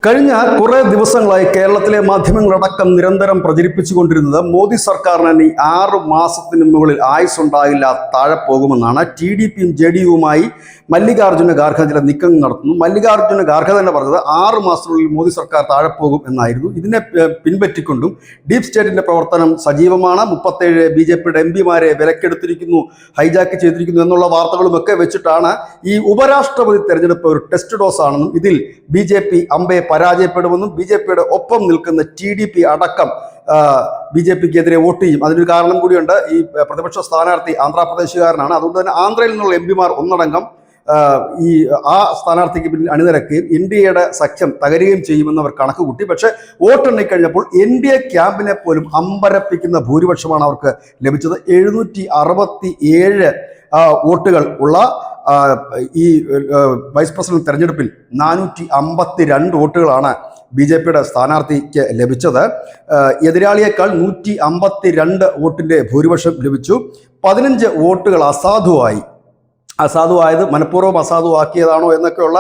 കഴിഞ്ഞ കുറേ ദിവസങ്ങളായി കേരളത്തിലെ മാധ്യമങ്ങളടക്കം നിരന്തരം പ്രചരിപ്പിച്ചുകൊണ്ടിരുന്നത് മോദി സർക്കാരിന് ഇനി 6 മാസത്തിന് മുകളിൽ ആയുസ്സുണ്ടാകില്ല, താഴെ പോകുമെന്നാണ്. TDPയും JDUവുമായി മല്ലികാർജ്ജുന ഖാർഗെ ചില നീക്കങ്ങൾ നടത്തുന്നു. മല്ലികാർജ്ജുന ഖാർഗെ തന്നെ പറഞ്ഞത് 6 മാസത്തിനുള്ളിൽ മോദി സർക്കാർ താഴെ പോകും എന്നായിരുന്നു. ഇതിനെ പിൻപറ്റിക്കൊണ്ടും ഡീപ് സ്റ്റേറ്റിന്റെ പ്രവർത്തനം സജീവമാണ്, 37 BJPയുടെ MPമാരെ വിലക്കെടുത്തിരിക്കുന്നു, ഹൈജാക്ക് ചെയ്തിരിക്കുന്നു എന്നുള്ള വാർത്തകളുമൊക്കെ വെച്ചിട്ടാണ് ഈ ഉപരാഷ്ട്രപതി തെരഞ്ഞെടുപ്പ് ഒരു ടെസ്റ്റ് ഡോസ് ആണെന്നും ഇതിൽ BJP അമ്പയെ പരാജയപ്പെടുമെന്നും BJPയുടെ ഒപ്പം നിൽക്കുന്ന TDP അടക്കം BJPക്കെതിരെ വോട്ട് ചെയ്യും. അതിനൊരു കാരണം കൂടിയുണ്ട്. ഈ പ്രതിപക്ഷ സ്ഥാനാർത്ഥി ആന്ധ്രാപ്രദേശുകാരനാണ്. അതുകൊണ്ട് തന്നെ ആന്ധ്രയിൽ നിന്നുള്ള MPമാർ ഒന്നടങ്കം ആ സ്ഥാനാർത്ഥിക്ക് പിന്നിൽ അണിനിരക്കുകയും NDAയുടെ സഖ്യം തകരുകയും ചെയ്യുമെന്ന് അവർ കണക്ക് കൂട്ടി. പക്ഷേ വോട്ടെണ്ണിക്കഴിഞ്ഞപ്പോൾ NDA ക്യാമ്പിനെ പോലും അമ്പരപ്പിക്കുന്ന ഭൂരിപക്ഷമാണ് അവർക്ക് ലഭിച്ചത്. 767 വോട്ടുകൾ ഉള്ള ഈ വൈസ് പ്രസിഡന്റ് തെരഞ്ഞെടുപ്പിൽ 452 വോട്ടുകളാണ് BJPയുടെ സ്ഥാനാർത്ഥിക്ക് ലഭിച്ചത്. എതിരാളിയേക്കാൾ 152 വോട്ടിന്റെ ഭൂരിപക്ഷം ലഭിച്ചു. 15 വോട്ടുകൾ അസാധുവായത് മനഃപൂർവ്വം അസാധുവാക്കിയതാണോ എന്നൊക്കെയുള്ള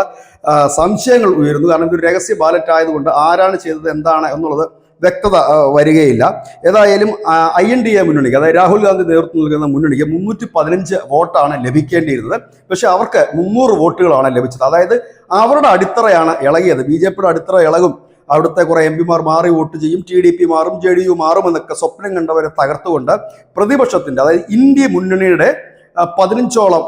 സംശയങ്ങൾ ഉയരുന്നു. കാരണം ഇതൊരു രഹസ്യ ബാലറ്റ് ആയതുകൊണ്ട് ആരാണ് ചെയ്തത് എന്താണ് എന്നുള്ളത് വ്യക്തത വരികയില്ല. ഏതായാലും INDA മുന്നണിക്ക്, അതായത് രാഹുൽ ഗാന്ധി നേതൃത്വം നൽകുന്ന മുന്നണിക്ക് 315 വോട്ടാണ് ലഭിക്കേണ്ടിയിരുന്നത്. പക്ഷെ അവർക്ക് 300 വോട്ടുകളാണ് ലഭിച്ചത്. അതായത് അവരുടെ അടിത്തറയാണ് ഇളകിയത്. BJPയുടെ അടിത്തറ ഇളകും, അവിടുത്തെ കുറെ MPമാർ മാറി വോട്ട് ചെയ്യും, TDP മാറും, JDU മാറും എന്നൊക്കെ സ്വപ്നം കണ്ടവരെ തകർത്തുകൊണ്ട് പ്രതിപക്ഷത്തിന്റെ, അതായത് ഇന്ത്യ മുന്നണിയുടെ 15ഓളം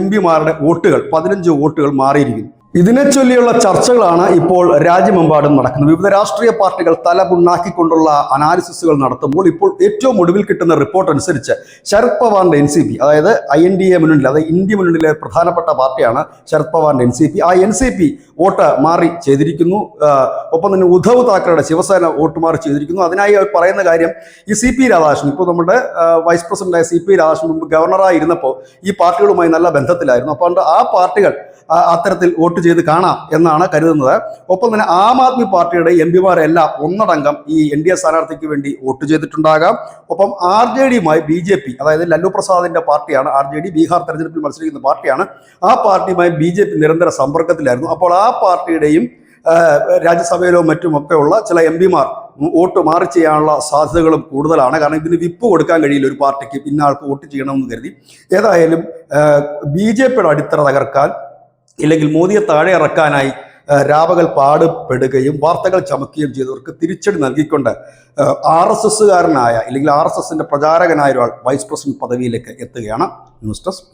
MPമാരുടെ വോട്ടുകൾ 15 വോട്ടുകൾ മാറിയിരിക്കുന്നു. ഇതിനെ ചൊല്ലിയുള്ള ചർച്ചകളാണ് ഇപ്പോൾ രാജ്യമെമ്പാടും നടക്കുന്നത്. വിവിധ രാഷ്ട്രീയ പാർട്ടികൾ തലപുണ്ണാക്കിക്കൊണ്ടുള്ള അനാലിസിസുകൾ നടത്തുമ്പോൾ ഇപ്പോൾ ഏറ്റവും ഒടുവിൽ കിട്ടുന്ന റിപ്പോർട്ട് അനുസരിച്ച് ശരത് പവാറിന്റെ NCP, അതായത് INDA മുന്നണിയിൽ, അതായത് ഇന്ത്യ മുന്നണിയിലെ പ്രധാനപ്പെട്ട പാർട്ടിയാണ് ശരത് പവാറിന്റെ NCP. ആ NCP വോട്ട് മാറി ചെയ്തിരിക്കുന്നു. ഒപ്പം തന്നെ ഉദ്ധവ് താക്കറയുടെ ശിവസേന വോട്ട് മാറി ചെയ്തിരിക്കുന്നു. അതിനായി അവർ പറയുന്ന കാര്യം, ഈ CP രാധാകൃഷ്ണൻ, ഇപ്പോൾ നമ്മുടെ വൈസ് പ്രസിഡന്റായ CP രാധാകൃഷ്ണൻ മുമ്പ് ഗവർണറായി ഇരുന്നപ്പോൾ ഈ പാർട്ടികളുമായി നല്ല ബന്ധത്തിലായിരുന്നു. അപ്പോൾ ആ പാർട്ടികൾ അത്തരത്തിൽ വോട്ട് ചെയ്ത് കാണാം എന്നാണ് കരുതുന്നത്. ഒപ്പം തന്നെ ആം ആദ്മി പാർട്ടിയുടെ MPമാരെല്ലാം ഒന്നടങ്കം ഈ NDA സ്ഥാനാർത്ഥിക്ക് വേണ്ടി വോട്ട് ചെയ്തിട്ടുണ്ടാകാം. ഒപ്പം RJDയുമായി BJP, അതായത് ലല്ലു പ്രസാദിന്റെ പാർട്ടിയാണ് RJD, ബീഹാർ തെരഞ്ഞെടുപ്പിൽ മത്സരിക്കുന്ന പാർട്ടിയാണ്. ആ പാർട്ടിയുമായി BJP നിരന്തര സമ്പർക്കത്തിലായിരുന്നു. അപ്പോൾ ആ പാർട്ടിയുടെയും രാജ്യസഭയിലോ മറ്റുമൊക്കെ ഉള്ള ചില MPമാർ വോട്ട് മാറി ചെയ്യാനുള്ള സാധ്യതകളും കൂടുതലാണ്. കാരണം ഇതിന് വിപ്പ് കൊടുക്കാൻ കഴിയില്ല ഒരു പാർട്ടിക്ക്, ഇന്ന ആൾക്ക് വോട്ട് ചെയ്യണമെന്ന് കരുതി. ഏതായാലും BJPയുടെ അടിത്തറ തകർക്കാൻ, ഇല്ലെങ്കിൽ മോദിയെ താഴെ ഇറക്കാനായി രാപകൽ പാടുപെടുകയും വാർത്തകൾ ചമക്കുകയും ചെയ്തവർക്ക് തിരിച്ചടി നൽകിക്കൊണ്ട് RSSകാരനായ, ഇല്ലെങ്കിൽ RSSന്റെ പ്രചാരകനായ ഒരാൾ വൈസ് പ്രസിഡന്റ് പദവിയിലേക്ക് എത്തുകയാണ്. News desk.